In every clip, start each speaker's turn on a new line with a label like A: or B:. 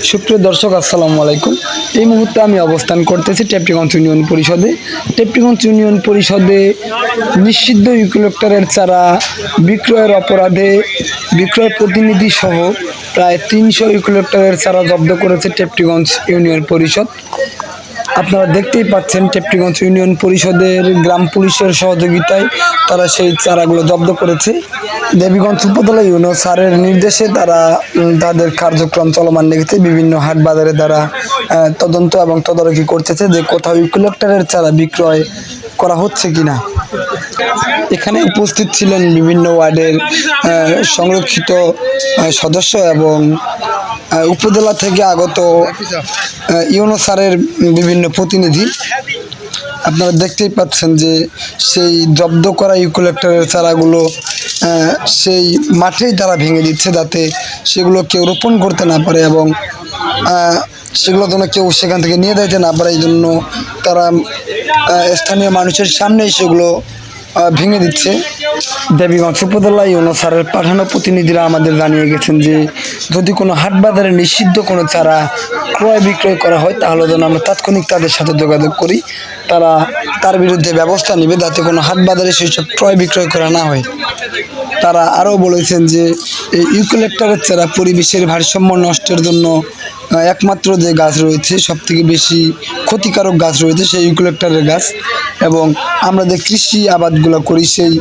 A: সুপ্রিয় দর্শক, আসসালামু আলাইকুম। এই মুহূর্তে আমি অবস্থান করতেছি টেপটিগঞ্জ ইউনিয়ন পরিষদে। টেপটিগঞ্জ ইউনিয়ন পরিষদে নিষিদ্ধ ইউক্যালিপ্টাসের চারা বিক্রয়ের অপরাধে বিক্রয় প্রতিনিধি সহ প্রায় 300 ইউক্যালিপ্টাসের চারা জব্দ করেছে টেপটিগঞ্জ ইউনিয়ন পরিষদ। আপনারা দেখতেই পাচ্ছেন টেপটিগঞ্জ ইউনিয়ন পরিষদের গ্রাম পুলিশের সহযোগিতায় তারা সেই চারাগুলো জব্দ করেছে। দেবীগঞ্জ উপজেলা ইউনো স্যারের নির্দেশে তারা তাদের কার্যক্রম চলমান রেখেছে। বিভিন্ন হাট বাজারে তারা তদন্ত এবং তদারকি করতেছে যে কোথাও ইউক্যালিপ্টাসের চারা বিক্রয় করা হচ্ছে কিনা। এখানে উপস্থিত ছিলেন বিভিন্ন ওয়ার্ডের সংরক্ষিত সদস্য এবং উপজেলা থেকে আগত ইউনো স্যারের বিভিন্ন প্রতিনিধি। আপনারা দেখতেই পাচ্ছেন যে সেই জব্দ করা ইউক্যালিপ্টাসের চারাগুলো সেই মাঠেই তারা ভেঙে দিচ্ছে, যাতে সেগুলো কেউ রোপণ করতে না পারে এবং সেগুলো যেন কেউ সেখান থেকে নিয়ে যেতে না পারে। এই জন্য তারা স্থানীয় মানুষের সামনেই সেগুলো ভেঙে দিচ্ছে। দেবীগঞ্জ উপজেলা ইউনো স্যারের পাঠানো প্রতিনিধিরা আমাদের জানিয়ে গেছেন যে যদি কোনো হাট বাজারে নিষিদ্ধ কোনো চারা ক্রয় বিক্রয় করা হয় তাহলে যেন আমরা তাৎক্ষণিক তাদের সাথে যোগাযোগ করি, তারা তার বিরুদ্ধে ব্যবস্থা নেবে যাতে কোনো হাট বাজারে সেই সব ক্রয় বিক্রয় করা না হয়। তারা আরও বলেছেন যে এই ইউক্যালিপ্টাসের চারা পরিবেশের ভারসাম্য নষ্টের জন্য একমাত্র যে গাছ রয়েছে, সবথেকে বেশি ক্ষতিকারক গাছ রয়েছে সেই ইউক্যালিপ্টাসের গাছ, এবং আমরা যে কৃষি আবাদগুলো করি সেই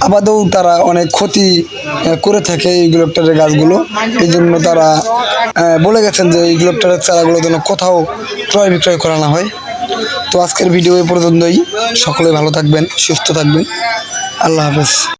A: আবাদেও তারা অনেক ক্ষতি করে থাকে ইউক্যালিপ্টাসের গাছগুলো। এই জন্য তারা বলে গেছেন যে ইউক্যালিপ্টাসের চারাগুলো যেন কোথাও ক্রয় বিক্রয় করা না হয়। তো আজকের ভিডিও এ পর্যন্তই। সকলে ভালো থাকবেন, সুস্থ থাকবেন। আল্লাহ হাফেজ।